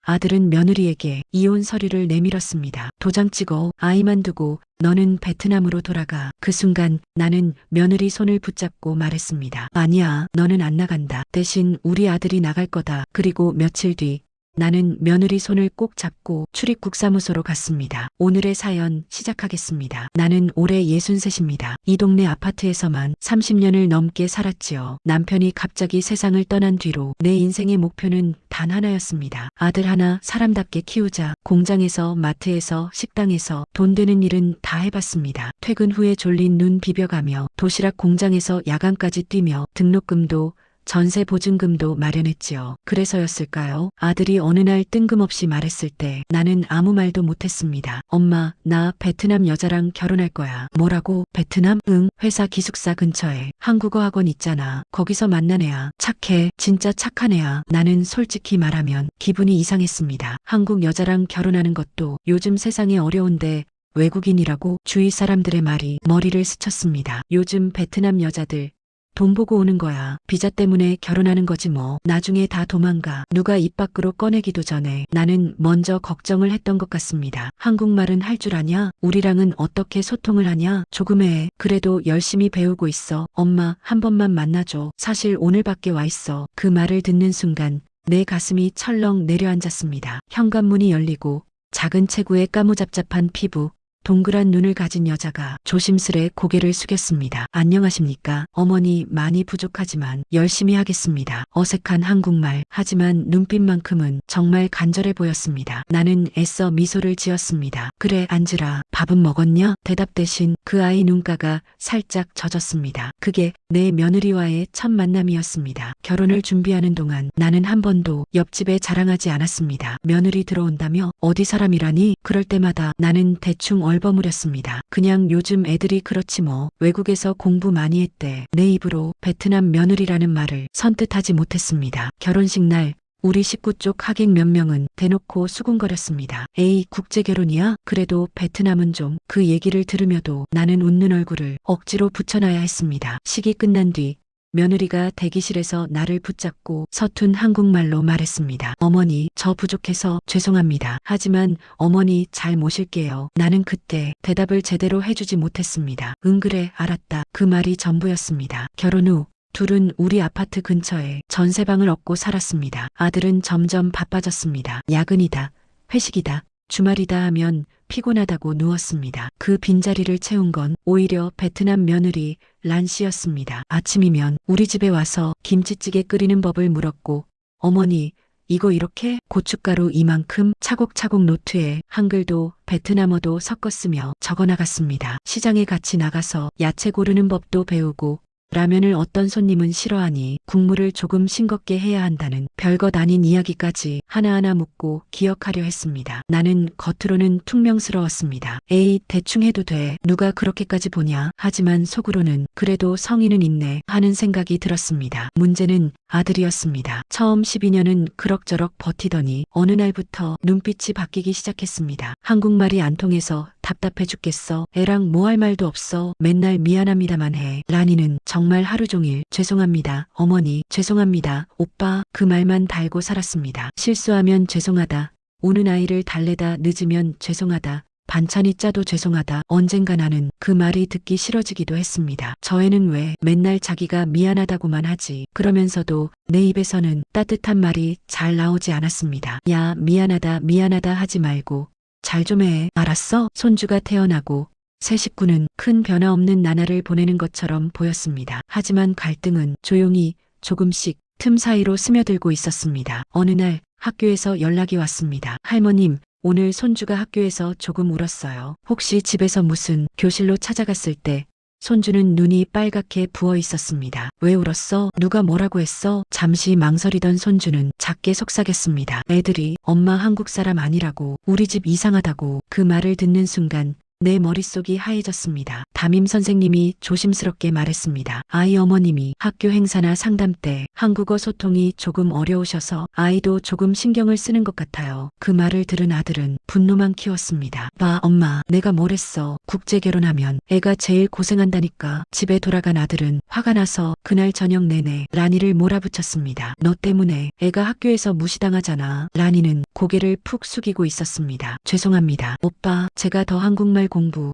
아들은 며느리에게 이혼 서류를 내밀었습니다. 도장 찍어 아이만 두고 너는 베트남으로 돌아가. 그 순간 나는 며느리 손을 붙잡고 말했습니다. 아니야, 너는 안 나간다. 대신 우리 아들이 나갈 거다. 그리고 며칠 뒤 나는 며느리 손을 꼭 잡고 출입국사무소로 갔습니다. 오늘의 사연 시작하겠습니다. 나는 올해 63입니다. 이 동네 아파트에서만 30년을 넘게 살았지요. 남편이 갑자기 세상을 떠난 뒤로 내 인생의 목표는 단 하나였습니다. 아들 하나 사람답게 키우자. 공장에서, 마트에서, 식당에서 돈 되는 일은 다 해봤습니다. 퇴근 후에 졸린 눈 비벼가며 도시락 공장에서 야간까지 뛰며 등록금도 전세 보증금도 마련했지요. 그래서였을까요? 아들이 어느 날 뜬금없이 말했을 때 나는 아무 말도 못했습니다. 엄마, 나 베트남 여자랑 결혼할 거야. 뭐라고? 베트남? 응, 회사 기숙사 근처에 한국어 학원 있잖아. 거기서 만난 애야. 착해. 진짜 착한 애야. 나는 솔직히 말하면 기분이 이상했습니다. 한국 여자랑 결혼하는 것도 요즘 세상에 어려운데 외국인이라고? 주위 사람들의 말이 머리를 스쳤습니다. 요즘 베트남 여자들 돈 보고 오는 거야. 비자 때문에 결혼하는 거지 뭐. 나중에 다 도망가. 누가 입 밖으로 꺼내기도 전에 나는 먼저 걱정을 했던 것 같습니다. 한국말은 할 줄 아냐? 우리랑은 어떻게 소통을 하냐? 조금 해. 그래도 열심히 배우고 있어. 엄마, 한 번만 만나줘. 사실 오늘밖에 와 있어. 그 말을 듣는 순간 내 가슴이 철렁 내려앉았습니다. 현관문이 열리고 작은 체구에 까무잡잡한 피부, 동그란 눈을 가진 여자가 조심스레 고개를 숙였습니다. 안녕하십니까? 어머니, 많이 부족하지만 열심히 하겠습니다. 어색한 한국말, 하지만 눈빛만큼은 정말 간절해 보였습니다. 나는 애써 미소를 지었습니다. 그래, 앉으라. 밥은 먹었냐? 대답 대신 그 아이 눈가가 살짝 젖었습니다. 그게 내 며느리와의 첫 만남이었습니다. 결혼을 준비하는 동안 나는 한 번도 옆집에 자랑하지 않았습니다. 며느리 들어온다며? 어디 사람이라니? 그럴 때마다 나는 대충 얼버무렸습니다. 그냥 요즘 애들이 그렇지 뭐. 외국에서 공부 많이 했대. 내 입으로 베트남 며느리라는 말을 선뜻하지 못했습니다. 결혼식 날 우리 식구 쪽 하객 몇 명은 대놓고 수군거렸습니다. 에이, 국제결혼이야? 그래도 베트남은 좀. 그 얘기를 들으며도 나는 웃는 얼굴을 억지로 붙여놔야 했습니다. 식이 끝난 뒤 며느리가 대기실에서 나를 붙잡고 서툰 한국말로 말했습니다. 어머니, 저 부족해서 죄송합니다. 하지만 어머니 잘 모실게요. 나는 그때 대답을 제대로 해주지 못했습니다. 응, 그래, 알았다. 그 말이 전부였습니다. 결혼 후 둘은 우리 아파트 근처에 전세방을 얻고 살았습니다. 아들은 점점 바빠졌습니다. 야근이다, 회식이다, 주말이다 하면 피곤하다고 누웠습니다. 그 빈자리를 채운 건 오히려 베트남 며느리 란씨였습니다. 아침이면 우리 집에 와서 김치찌개 끓이는 법을 물었고, 어머니, 이거 이렇게? 고춧가루 이만큼? 차곡차곡 노트에 한글도 베트남어도 섞었으며 적어나갔습니다. 시장에 같이 나가서 야채 고르는 법도 배우고, 라면을 어떤 손님은 싫어하니 국물을 조금 싱겁게 해야 한다는 별것 아닌 이야기까지 하나하나 묻고 기억하려 했습니다. 나는 겉으로는 퉁명스러웠습니다. 에이, 대충 해도 돼. 누가 그렇게까지 보냐. 하지만 속으로는 그래도 성의는 있네 하는 생각이 들었습니다. 문제는 아들이었습니다. 처음 12년은 그럭저럭 버티더니 어느 날부터 눈빛이 바뀌기 시작했습니다. 한국말이 안 통해서 답답해 죽겠어. 애랑 뭐 할 말도 없어. 맨날 미안합니다만 해. 라니는 정말 하루 종일 죄송합니다. 어머니, 죄송합니다. 오빠, 그 말만 달고 살았습니다. 실수하면 죄송하다. 우는 아이를 달래다 늦으면 죄송하다. 반찬이 짜도 죄송하다. 언젠가 나는 그 말이 듣기 싫어지기도 했습니다. 저 애는 왜 맨날 자기가 미안하다고만 하지. 그러면서도 내 입에서는 따뜻한 말이 잘 나오지 않았습니다. 야, 미안하다, 미안하다 하지 말고 잘 좀 해. 알았어? 손주가 태어나고 새 식구는 큰 변화 없는 나날을 보내는 것처럼 보였습니다. 하지만 갈등은 조용히 조금씩 틈 사이로 스며들고 있었습니다. 어느 날 학교에서 연락이 왔습니다. 할머님, 오늘 손주가 학교에서 조금 울었어요. 혹시 집에서 무슨 교실로 찾아갔을 때 손주는 눈이 빨갛게 부어 있었습니다. 왜 울었어? 누가 뭐라고 했어? 잠시 망설이던 손주는 작게 속삭였습니다. 애들이 엄마 한국 사람 아니라고, 우리 집 이상하다고. 그 말을 듣는 순간 내 머릿속이 하얘졌습니다. 담임 선생님이 조심스럽게 말했습니다. 아이 어머님이 학교 행사나 상담 때 한국어 소통이 조금 어려우셔서 아이도 조금 신경을 쓰는 것 같아요. 그 말을 들은 아들은 분노만 키웠습니다. 봐, 엄마, 내가 뭘 했어. 국제 결혼하면 애가 제일 고생한다니까. 집에 돌아간 아들은 화가 나서 그날 저녁 내내 라니를 몰아붙였습니다. 너 때문에 애가 학교에서 무시당하잖아. 라니는 고개를 푹 숙이고 있었습니다. 죄송합니다. 오빠, 제가 더 한국말 공부,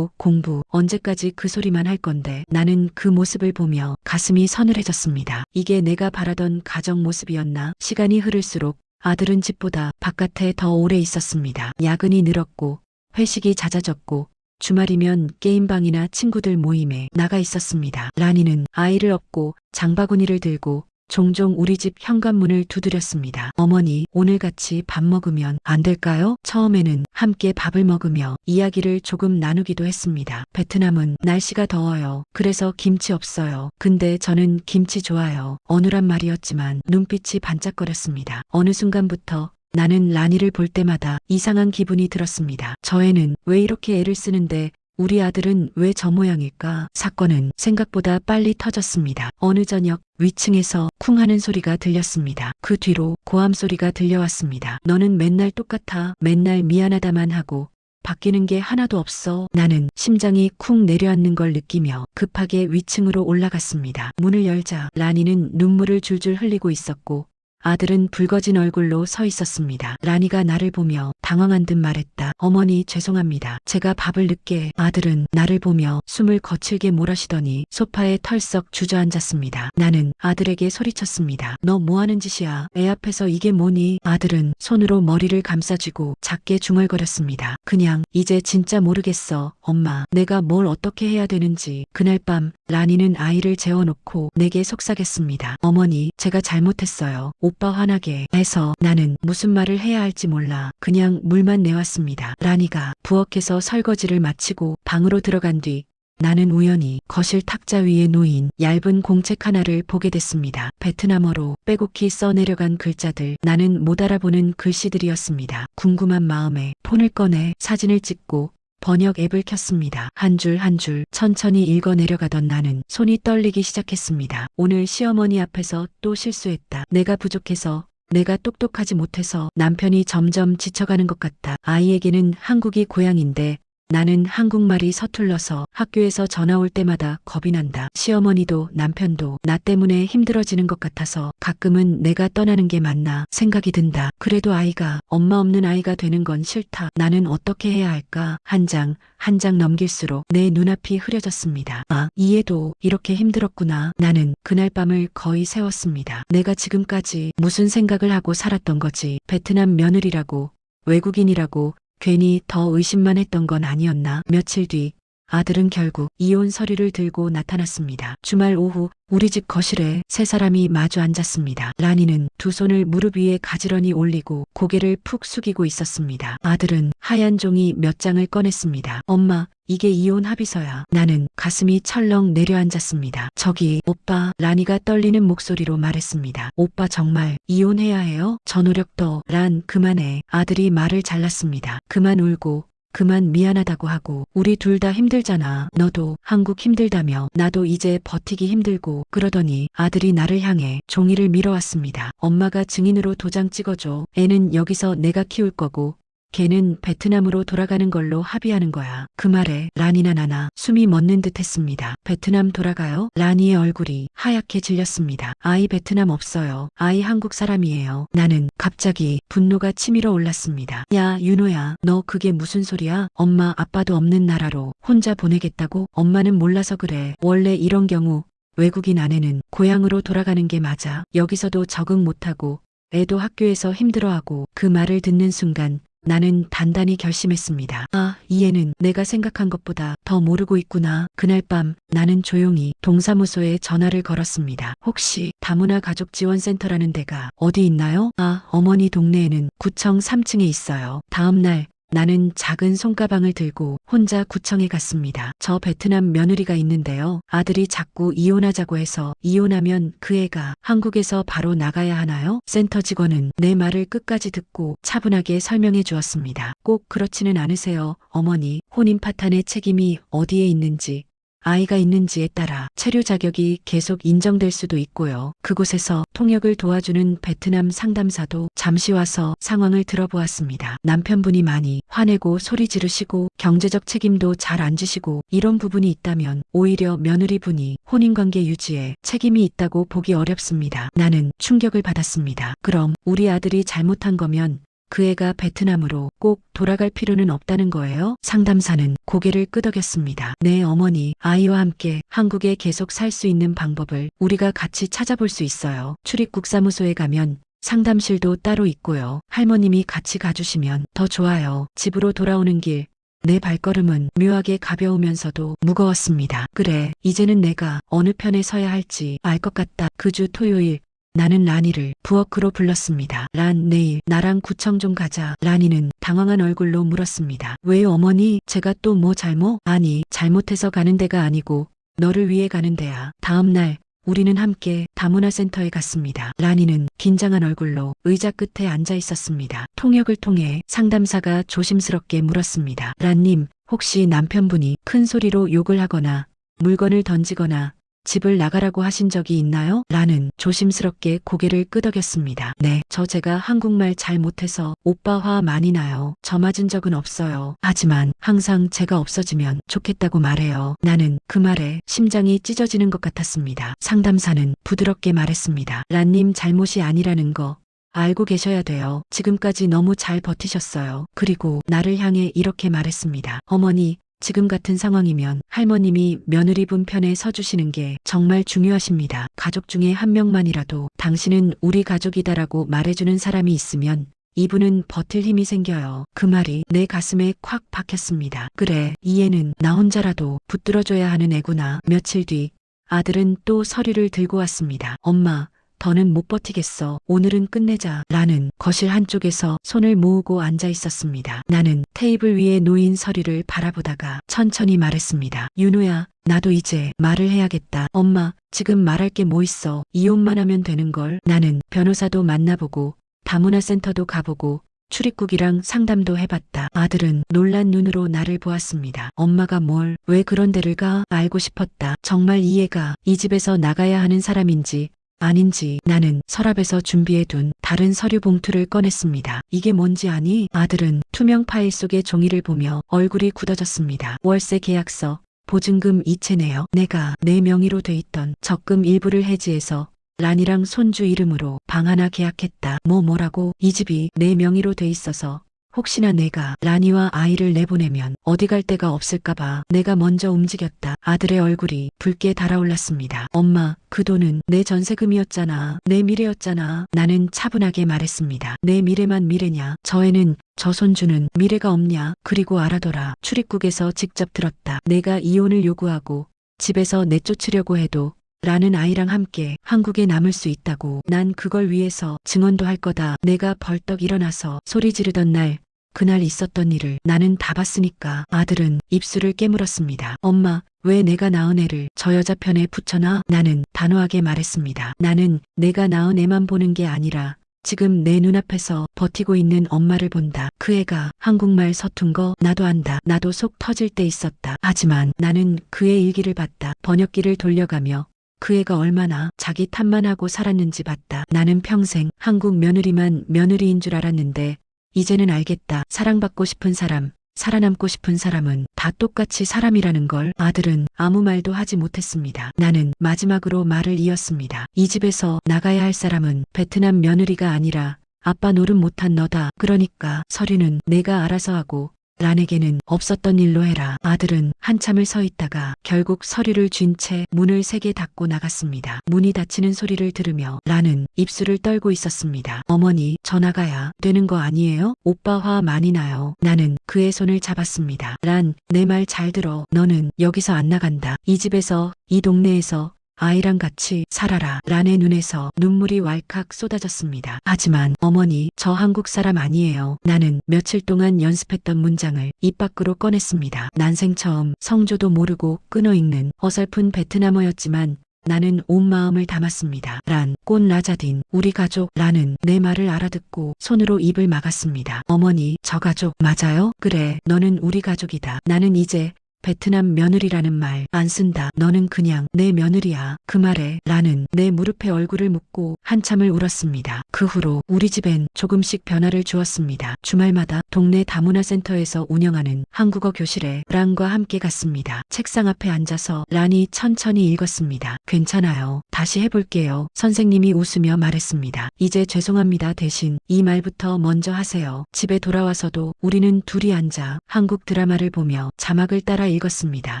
공부, 언제까지 그 소리만 할 건데. 나는 그 모습을 보며 가슴이 서늘해졌습니다. 이게 내가 바라던 가정 모습이었나? 시간이 흐를수록 아들은 집보다 바깥에 더 오래 있었습니다. 야근이 늘었고 회식이 잦아졌고 주말이면 게임방이나 친구들 모임에 나가 있었습니다. 라니는 아이를 업고 장바구니를 들고 종종 우리 집 현관문을 두드렸습니다. 어머니, 오늘 같이 밥 먹으면 안 될까요? 처음에는 함께 밥을 먹으며 이야기를 조금 나누기도 했습니다. 베트남은 날씨가 더워요. 그래서 김치 없어요. 근데 저는 김치 좋아요. 어눌한 말이었지만 눈빛이 반짝거렸습니다. 어느 순간부터 나는 라니를 볼 때마다 이상한 기분이 들었습니다. 저 애는 왜 이렇게 애를 쓰는데 우리 아들은 왜 저 모양일까? 사건은 생각보다 빨리 터졌습니다. 어느 저녁 위층에서 쿵 하는 소리가 들렸습니다. 그 뒤로 고함 소리가 들려왔습니다. 너는 맨날 똑같아. 맨날 미안하다만 하고 바뀌는 게 하나도 없어. 나는 심장이 쿵 내려앉는 걸 느끼며 급하게 위층으로 올라갔습니다. 문을 열자 라니는 눈물을 줄줄 흘리고 있었고 아들은 붉어진 얼굴로 서 있었습니다. 라니가 나를 보며 당황한 듯 말했다. 어머니, 죄송합니다. 제가 밥을 늦게. 아들은 나를 보며 숨을 거칠게 몰아쉬더니 소파에 털썩 주저앉았습니다. 나는 아들에게 소리쳤습니다. 너 뭐하는 짓이야? 애 앞에서 이게 뭐니? 아들은 손으로 머리를 감싸쥐고 작게 중얼거렸습니다. 그냥 이제 진짜 모르겠어. 엄마, 내가 뭘 어떻게 해야 되는지. 그날 밤 라니는 아이를 재워놓고 내게 속삭였습니다. 어머니, 제가 잘못했어요. 오빠 화나게 해서. 나는 무슨 말을 해야 할지 몰라 그냥 물만 내왔습니다. 라니가 부엌에서 설거지를 마치고 방으로 들어간 뒤 나는 우연히 거실 탁자 위에 놓인 얇은 공책 하나를 보게 됐습니다. 베트남어로 빼곡히 써내려간 글자들. 나는 못 알아보는 글씨들이었습니다. 궁금한 마음에 폰을 꺼내 사진을 찍고 번역 앱을 켰습니다. 한 줄 한 줄 천천히 읽어 내려가던 나는 손이 떨리기 시작했습니다. 오늘 시어머니 앞에서 또 실수했다. 내가 부족해서, 내가 똑똑하지 못해서. 남편이 점점 지쳐가는 것 같다. 아이에게는 한국이 고향인데 나는 한국말이 서툴러서 학교에서 전화 올 때마다 겁이 난다. 시어머니도 남편도 나 때문에 힘들어지는 것 같아서 가끔은 내가 떠나는 게 맞나 생각이 든다. 그래도 아이가 엄마 없는 아이가 되는 건 싫다. 나는 어떻게 해야 할까? 한 장 한 장 넘길수록 내 눈앞이 흐려졌습니다. 아, 이 애도 이렇게 힘들었구나. 나는 그날 밤을 거의 새웠습니다. 내가 지금까지 무슨 생각을 하고 살았던 거지? 베트남 며느리라고, 외국인이라고 괜히 더 의심만 했던 건 아니었나? 며칠 뒤 아들은 결국 이혼 서류를 들고 나타났습니다. 주말 오후 우리 집 거실에 세 사람이 마주 앉았습니다. 라니는 두 손을 무릎 위에 가지런히 올리고 고개를 푹 숙이고 있었습니다. 아들은 하얀 종이 몇 장을 꺼냈습니다. 엄마, 이게 이혼 합의서야. 나는 가슴이 철렁 내려앉았습니다. 저기, 오빠. 라니가 떨리는 목소리로 말했습니다. 오빠 정말 이혼해야 해요? 저 노력도. 란, 그만해. 아들이 말을 잘랐습니다. 그만 울고 그만 미안하다고 하고. 우리 둘 다 힘들잖아. 너도 한국 힘들다며. 나도 이제 버티기 힘들고. 그러더니 아들이 나를 향해 종이를 밀어왔습니다. 엄마가 증인으로 도장 찍어줘. 애는 여기서 내가 키울 거고 걔는 베트남으로 돌아가는 걸로 합의하는 거야. 그 말에 라니나 나나 숨이 멎는 듯 했습니다. 베트남 돌아가요? 라니의 얼굴이 하얗게 질렸습니다. 아이 베트남 없어요. 아이 한국 사람이에요. 나는 갑자기 분노가 치밀어 올랐습니다. 야, 윤호야, 너 그게 무슨 소리야? 엄마 아빠도 없는 나라로 혼자 보내겠다고? 엄마는 몰라서 그래. 원래 이런 경우 외국인 아내는 고향으로 돌아가는 게 맞아. 여기서도 적응 못하고 애도 학교에서 힘들어하고. 그 말을 듣는 순간 나는 단단히 결심했습니다. 아, 이 애는 내가 생각한 것보다 더 모르고 있구나. 그날 밤 나는 조용히 동사무소에 전화를 걸었습니다. 혹시 다문화 가족지원센터라는 데가 어디 있나요? 아, 어머니 동네에는 구청 3층에 있어요. 다음 날 나는 작은 손가방을 들고 혼자 구청에 갔습니다. 저 베트남 며느리가 있는데요. 아들이 자꾸 이혼하자고 해서 이혼하면 그 애가 한국에서 바로 나가야 하나요? 센터 직원은 내 말을 끝까지 듣고 차분하게 설명해 주었습니다. 꼭 그렇지는 않으세요, 어머니. 혼인 파탄의 책임이 어디에 있는지, 아이가 있는지에 따라 체류 자격이 계속 인정될 수도 있고요. 그곳에서 통역을 도와주는 베트남 상담사도 잠시 와서 상황을 들어보았습니다. 남편분이 많이 화내고 소리 지르시고 경제적 책임도 잘 안 지시고 이런 부분이 있다면 오히려 며느리분이 혼인관계 유지에 책임이 있다고 보기 어렵습니다. 나는 충격을 받았습니다. 그럼 우리 아들이 잘못한 거면 그 애가 베트남으로 꼭 돌아갈 필요는 없다는 거예요? 상담사는 고개를 끄덕였습니다. 네, 어머니. 아이와 함께 한국에 계속 살 수 있는 방법을 우리가 같이 찾아볼 수 있어요. 출입국 사무소에 가면 상담실도 따로 있고요. 할머님이 같이 가주시면 더 좋아요. 집으로 돌아오는 길, 내 발걸음은 묘하게 가벼우면서도 무거웠습니다. 그래, 이제는 내가 어느 편에 서야 할지 알 것 같다. 그 주 토요일, 나는 라니를 부엌으로 불렀습니다. 란, 내일 나랑 구청 좀 가자. 라니는 당황한 얼굴로 물었습니다. 왜요, 어머니? 제가 또 뭐 잘못? 아니, 잘못해서 가는 데가 아니고 너를 위해 가는 데야. 다음 날 우리는 함께 다문화센터에 갔습니다. 라니는 긴장한 얼굴로 의자 끝에 앉아 있었습니다. 통역을 통해 상담사가 조심스럽게 물었습니다. 란님, 혹시 남편분이 큰 소리로 욕을 하거나 물건을 던지거나 집을 나가라고 하신 적이 있나요? 라는 조심스럽게 고개를 끄덕였습니다. 네, 제가 한국말 잘 못해서 오빠 화 많이 나요. 저 맞은 적은 없어요. 하지만 항상 제가 없어지면 좋겠다고 말해요. 나는 그 말에 심장이 찢어지는 것 같았습니다. 상담사는 부드럽게 말했습니다. 란님 잘못이 아니라는 거 알고 계셔야 돼요. 지금까지 너무 잘 버티셨어요. 그리고 나를 향해 이렇게 말했습니다. 어머니, 지금 같은 상황이면 할머님이 며느리분 편에 서주시는 게 정말 중요하십니다. 가족 중에 한 명만이라도 당신은 우리 가족이다라고 말해주는 사람이 있으면 이분은 버틸 힘이 생겨요. 그 말이 내 가슴에 콱 박혔습니다. 그래, 이 애는 나 혼자라도 붙들어줘야 하는 애구나. 며칠 뒤 아들은 또 서류를 들고 왔습니다. 엄마, 더는 못 버티겠어. 오늘은 끝내자. 라는 거실 한쪽에서 손을 모으고 앉아 있었습니다. 나는 테이블 위에 놓인 서류를 바라보다가 천천히 말했습니다. 윤호야, 나도 이제 말을 해야겠다. 엄마, 지금 말할 게 뭐 있어. 이혼만 하면 되는 걸. 나는 변호사도 만나보고 다문화센터도 가보고 출입국이랑 상담도 해봤다. 아들은 놀란 눈으로 나를 보았습니다. 엄마가 왜 그런 데를 가? 알고 싶었다. 정말 이 애가 이 집에서 나가야 하는 사람인지 아닌지. 나는 서랍에서 준비해둔 다른 서류 봉투를 꺼냈습니다. 이게 뭔지 아니? 아들은 투명 파일 속의 종이를 보며 얼굴이 굳어졌습니다. 월세 계약서, 보증금 이체네요. 내가 내 명의로 돼 있던 적금 일부를 해지해서 란이랑 손주 이름으로 방 하나 계약했다. 뭐라고? 이 집이 내 명의로 돼 있어서 혹시나 내가 라니와 아이를 내보내면 어디 갈 데가 없을까봐 내가 먼저 움직였다. 아들의 얼굴이 붉게 달아올랐습니다. 엄마, 그 돈은 내 전세금이었잖아. 내 미래였잖아. 나는 차분하게 말했습니다. 내 미래만 미래냐? 저 애는, 저 손주는 미래가 없냐? 그리고 알아둬라. 출입국에서 직접 들었다. 내가 이혼을 요구하고 집에서 내쫓으려고 해도 라는 아이랑 함께 한국에 남을 수 있다고. 난 그걸 위해서 증언도 할 거다. 내가 벌떡 일어나서 소리 지르던 날, 그날 있었던 일을 나는 다 봤으니까. 아들은 입술을 깨물었습니다. 엄마, 왜 내가 낳은 애를 저 여자 편에 붙여놔? 나는 단호하게 말했습니다. 나는 내가 낳은 애만 보는 게 아니라 지금 내 눈앞에서 버티고 있는 엄마를 본다. 그 애가 한국말 서툰 거 나도 안다. 나도 속 터질 때 있었다. 하지만 나는 그의 일기를 봤다. 번역기를 돌려가며 그 애가 얼마나 자기 탓만 하고 살았는지 봤다. 나는 평생 한국 며느리만 며느리인 줄 알았는데 이제는 알겠다. 사랑받고 싶은 사람, 살아남고 싶은 사람은 다 똑같이 사람이라는 걸. 아들은 아무 말도 하지 못했습니다. 나는 마지막으로 말을 이었습니다. 이 집에서 나가야 할 사람은 베트남 며느리가 아니라 아빠 노릇 못한 너다. 그러니까 서류는 내가 알아서 하고 란에게는 없었던 일로 해라. 아들은 한참을 서 있다가 결국 서류를 쥔 채 문을 세게 닫고 나갔습니다. 문이 닫히는 소리를 들으며 란은 입술을 떨고 있었습니다. 어머니, 저 나가야 되는 거 아니에요? 오빠 화 많이 나요. 나는 그의 손을 잡았습니다. 란, 내 말 잘 들어. 너는 여기서 안 나간다. 이 집에서, 이 동네에서 아이랑 같이 살아라. 란의 눈에서 눈물이 왈칵 쏟아졌습니다. 하지만 어머니, 저 한국 사람 아니에요. 나는 며칠 동안 연습했던 문장을 입 밖으로 꺼냈습니다. 난생 처음 성조도 모르고 끊어읽는 어설픈 베트남어였지만 나는 온 마음을 담았습니다. 란, 꽃 라자딘, 우리 가족. 란은 내 말을 알아듣고 손으로 입을 막았습니다. 어머니, 저 가족 맞아요? 그래, 너는 우리 가족이다. 나는 이제 베트남 며느리라는 말 안 쓴다. 너는 그냥 내 며느리야. 그 말에 란은 내 무릎에 얼굴을 묻고 한참을 울었습니다. 그 후로 우리 집엔 조금씩 변화를 주었습니다. 주말마다 동네 다문화센터에서 운영하는 한국어 교실에 란과 함께 갔습니다. 책상 앞에 앉아서 란이 천천히 읽었습니다. 괜찮아요. 다시 해볼게요. 선생님이 웃으며 말했습니다. 이제 죄송합니다 대신 이 말부터 먼저 하세요. 집에 돌아와서도 우리는 둘이 앉아 한국 드라마를 보며 자막을 따라 읽었습니다.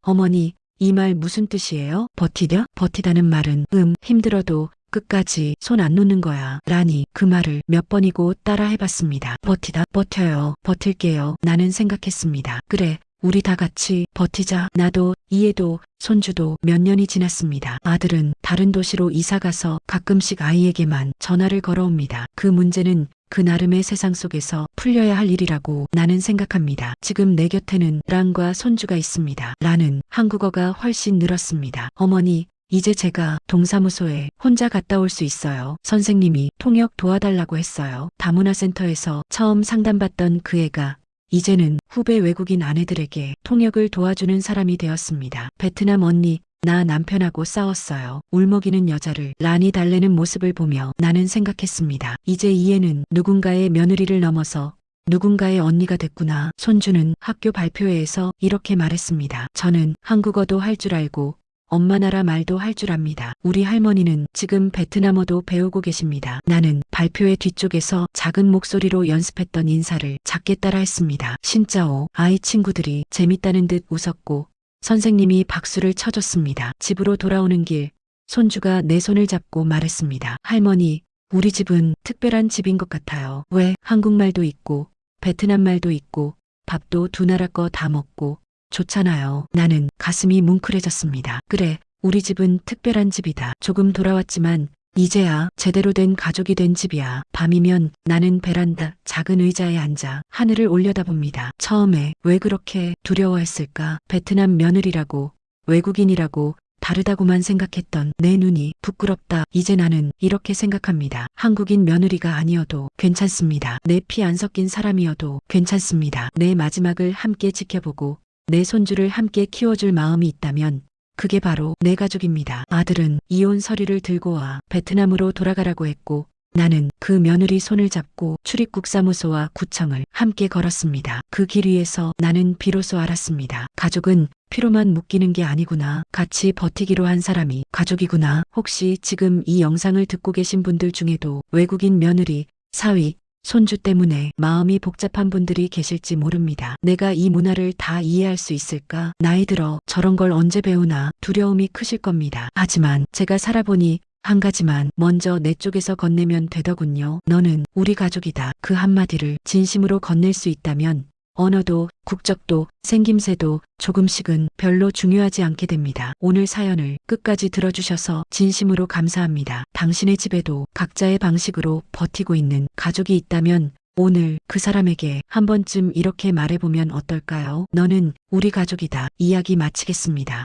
어머니, 이 말 무슨 뜻이에요? 버티려? 버티다는 말은 힘들어도 끝까지 손 안 놓는 거야. 란이 그 말을 몇 번이고 따라 해봤습니다. 버티다, 버텨요. 버틸게요. 나는 생각했습니다. 그래, 우리 다 같이 버티자. 나도, 이해도, 손주도 몇 년이 지났습니다. 아들은 다른 도시로 이사가서 가끔씩 아이에게만 전화를 걸어옵니다. 그 문제는 그 나름의 세상 속에서 풀려야 할 일이라고 나는 생각합니다. 지금 내 곁에는 란과 손주가 있습니다. 란은 한국어가 훨씬 늘었습니다. 어머니, 이제 제가 동사무소에 혼자 갔다 올 수 있어요. 선생님이 통역 도와달라고 했어요. 다문화센터에서 처음 상담받던 그 애가 이제는 후배 외국인 아내들에게 통역을 도와주는 사람이 되었습니다. 베트남 언니, 나 남편하고 싸웠어요. 울먹이는 여자를 란이 달래는 모습을 보며 나는 생각했습니다. 이제 이 애는 누군가의 며느리를 넘어서 누군가의 언니가 됐구나. 손주는 학교 발표회에서 이렇게 말했습니다. 저는 한국어도 할 줄 알고 엄마 나라 말도 할 줄 압니다. 우리 할머니는 지금 베트남어도 배우고 계십니다. 나는 발표회 뒤쪽에서 작은 목소리로 연습했던 인사를 작게 따라했습니다. 신짜오. 아이 친구들이 재밌다는 듯 웃었고 선생님이 박수를 쳐줬습니다. 집으로 돌아오는 길, 손주가 내 손을 잡고 말했습니다. 할머니, 우리 집은 특별한 집인 것 같아요. 왜? 한국말도 있고 베트남 말도 있고 밥도 두 나라 거 다 먹고 좋잖아요. 나는 가슴이 뭉클해졌습니다. 그래, 우리 집은 특별한 집이다. 조금 돌아왔지만 이제야 제대로 된 가족이 된 집이야. 밤이면 나는 베란다 작은 의자에 앉아 하늘을 올려다봅니다. 처음에 왜 그렇게 두려워했을까? 베트남 며느리라고, 외국인이라고 다르다고만 생각했던 내 눈이 부끄럽다. 이제 나는 이렇게 생각합니다. 한국인 며느리가 아니어도 괜찮습니다. 내 피 안 섞인 사람이어도 괜찮습니다. 내 마지막을 함께 지켜보고 내 손주를 함께 키워줄 마음이 있다면 그게 바로 내 가족입니다. 아들은 이혼 서류를 들고 와 베트남으로 돌아가라고 했고 나는 그 며느리 손을 잡고 출입국사무소와 구청을 함께 걸었습니다. 그 길 위에서 나는 비로소 알았습니다. 가족은 피로만 묶이는 게 아니구나. 같이 버티기로 한 사람이 가족이구나. 혹시 지금 이 영상을 듣고 계신 분들 중에도 외국인 며느리, 사위, 손주 때문에 마음이 복잡한 분들이 계실지 모릅니다. 내가 이 문화를 다 이해할 수 있을까? 나이 들어 저런 걸 언제 배우나 두려움이 크실 겁니다. 하지만 제가 살아보니 한 가지만 먼저 내 쪽에서 건네면 되더군요. 너는 우리 가족이다. 그 한마디를 진심으로 건넬 수 있다면 언어도 국적도 생김새도 조금씩은 별로 중요하지 않게 됩니다. 오늘 사연을 끝까지 들어주셔서 진심으로 감사합니다. 당신의 집에도 각자의 방식으로 버티고 있는 가족이 있다면 오늘 그 사람에게 한 번쯤 이렇게 말해보면 어떨까요? 너는 우리 가족이다. 이야기 마치겠습니다.